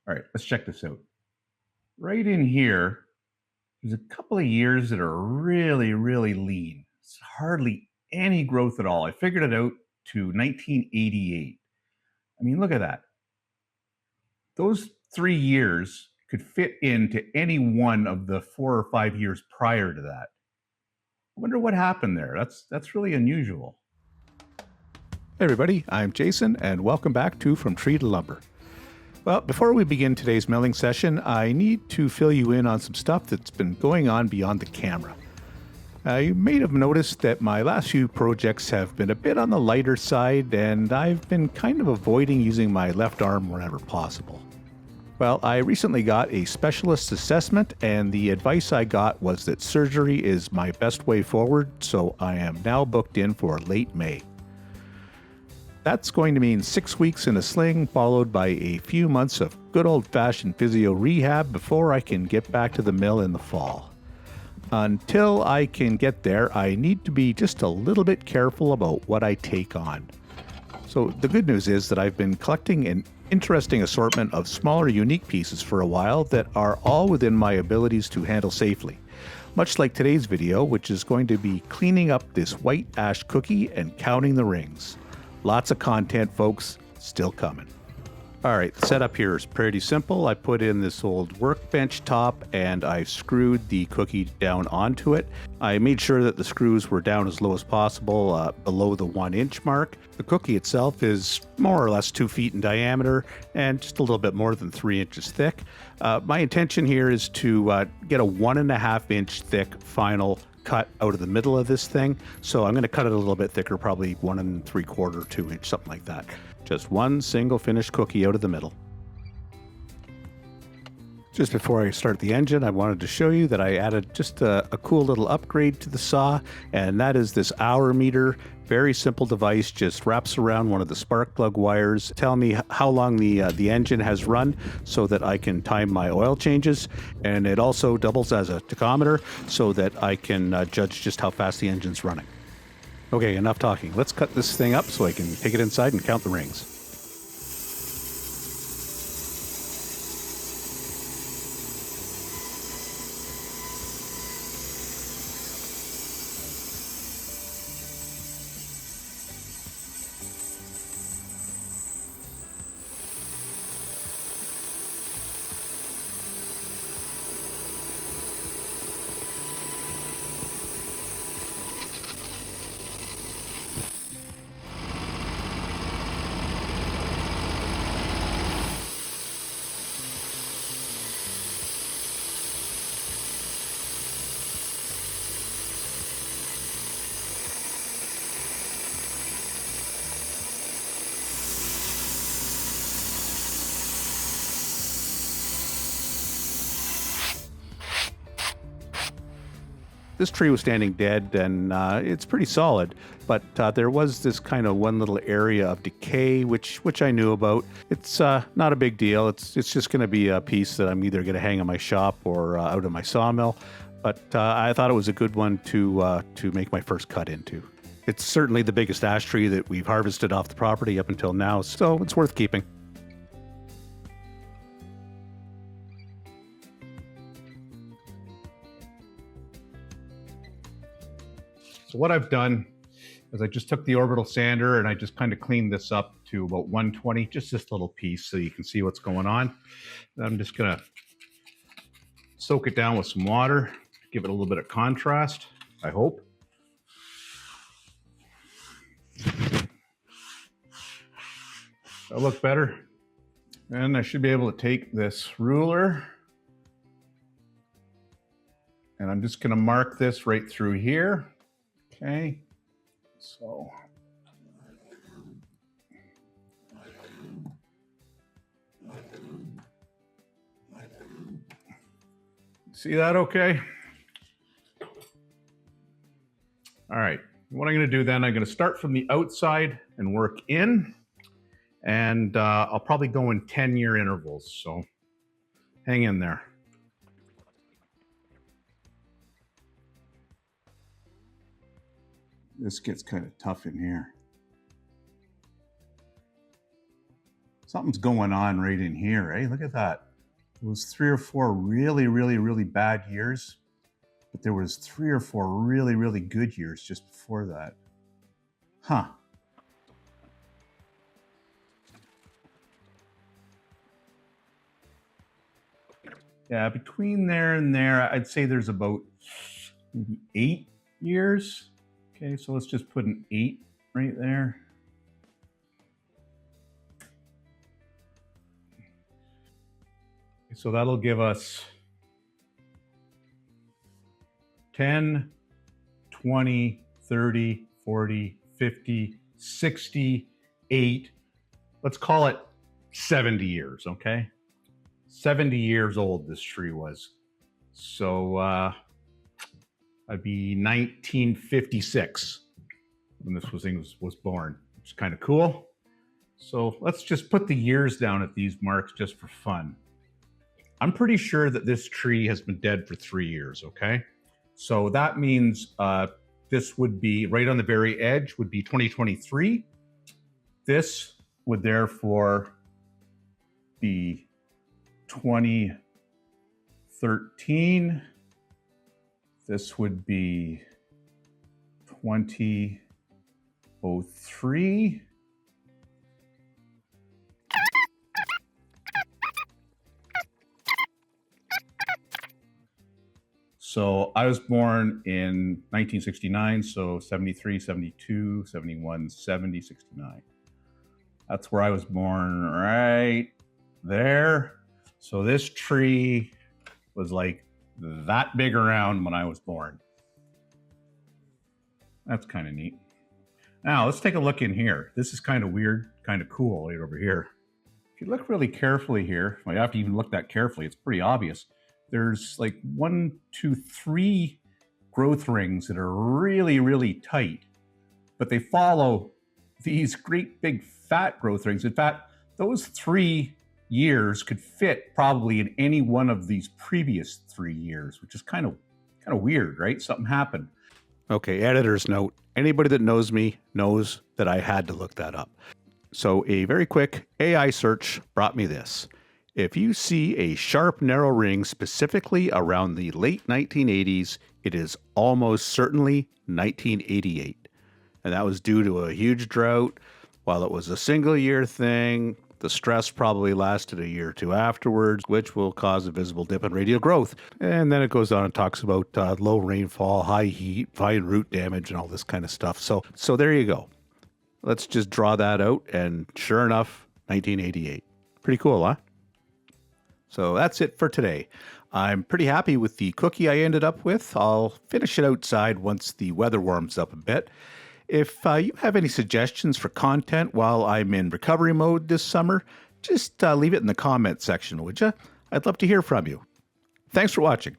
All right, let's check this out. Right in here, there's a couple of years that are really, really lean. It's hardly any growth at all. I figured it out to 1988. I mean, look at that. Those 3 years could fit into any one of the 4 or 5 years prior to that. I wonder what happened there. That's really unusual. Hey everybody, I'm Jason, and welcome back to From Tree to Lumber. Well, before we begin today's milling session, I need to fill you in on some stuff that's been going on beyond the camera. You may have noticed that my last few projects have been a bit on the lighter side, and I've been kind of avoiding using my left arm whenever possible. Well, I recently got a specialist assessment, and the advice I got was that surgery is my best way forward, so I am now booked in for late May. That's going to mean 6 weeks in a sling, followed by a few months of good old-fashioned physio rehab before I can get back to the mill in the fall. Until I can get there, I need to be just a little bit careful about what I take on. So the good news is that I've been collecting an interesting assortment of smaller, unique pieces for a while that are all within my abilities to handle safely. Much like today's video, which is going to be cleaning up this white ash cookie and counting the rings. Lots of content, folks, still coming. All right, the setup here is pretty simple. I put in this old workbench top and I screwed the cookie down onto it. I made sure that the screws were down as low as possible, below the 1 inch mark. The cookie itself is more or less 2 feet in diameter and just a little bit more than 3 inches thick. My intention here is to get a 1.5 inch thick final cut out of the middle of this thing, so I'm going to cut it a little bit thicker, probably 1 3/4, 2 inch, something like that. Just one single finished cookie out of the middle. Just before I start the engine, I wanted to show you that I added just a cool little upgrade to the saw, and that is this hour meter. Very simple device, just wraps around one of the spark plug wires, tell me how long the engine has run so that I can time my oil changes, and it also doubles as a tachometer so that I can judge just how fast the engine's running. Okay, enough talking. Let's cut this thing up so I can take it inside and count the rings. This tree was standing dead, and it's pretty solid, but there was this kind of one little area of decay, which I knew about. It's not a big deal. It's just going to be a piece that I'm either going to hang in my shop or out of my sawmill, but I thought it was a good one to make my first cut into. It's certainly the biggest ash tree that we've harvested off the property up until now, so it's worth keeping. So what I've done is I just took the orbital sander and I just kind of cleaned this up to about 120, just this little piece so you can see what's going on. And I'm just going to soak it down with some water, give it a little bit of contrast, I hope. That'll look better. And I should be able to take this ruler and I'm just going to mark this right through here. Okay, so see that okay? All right, what I'm going to do then, I'm going to start from the outside and work in, and I'll probably go in 10-year intervals, so hang in there. This gets kind of tough in here. Something's going on right in here, eh? Look at that. It was 3 or 4 really bad years, but there was 3 or 4 really good years just before that. Huh. Yeah, between there and there, I'd say there's about maybe 8 years. Okay, so let's just put an 8 right there. So that'll give us 10, 20, 30, 40, 50, 68. Let's call it 70 years, okay? 70 years old this tree was. So I'd be 1956 when this was born, which is kind of cool. So let's just put the years down at these marks just for fun. I'm pretty sure that this tree has been dead for 3 years, okay? So that means this would be right on the very edge would be 2023. This would therefore be 2013. This would be 2003. So I was born in 1969, so 73, 72, 71, 70, 69. That's where I was born, right there. So this tree was like that big around when I was born. That's kind of neat. Now let's take a look in here. This is kind of weird, kind of cool right over here. If you look really carefully here, well, you have to even look that carefully. It's pretty obvious. There's like 1, 2, 3 growth rings that are really tight, but they follow these great big fat growth rings. In fact, those 3 years could fit probably in any one of these previous 3 years, which is kind of weird, right? Something happened. Okay, editor's note. Anybody that knows me knows that I had to look that up. So a very quick AI search brought me this. If you see a sharp, narrow ring specifically around the late 1980s, it is almost certainly 1988. And that was due to a huge drought. While it was a single year thing, the stress probably lasted a year or two afterwards, which will cause a visible dip in radial growth. And then it goes on and talks about low rainfall, high heat, vine root damage, and all this kind of stuff. So there you go. Let's just draw that out. And sure enough, 1988. Pretty cool, huh? So that's it for today. I'm pretty happy with the cookie I ended up with. I'll finish it outside once the weather warms up a bit. If you have any suggestions for content while I'm in recovery mode this summer, just leave it in the comment section, would you? I'd love to hear from you. Thanks for watching.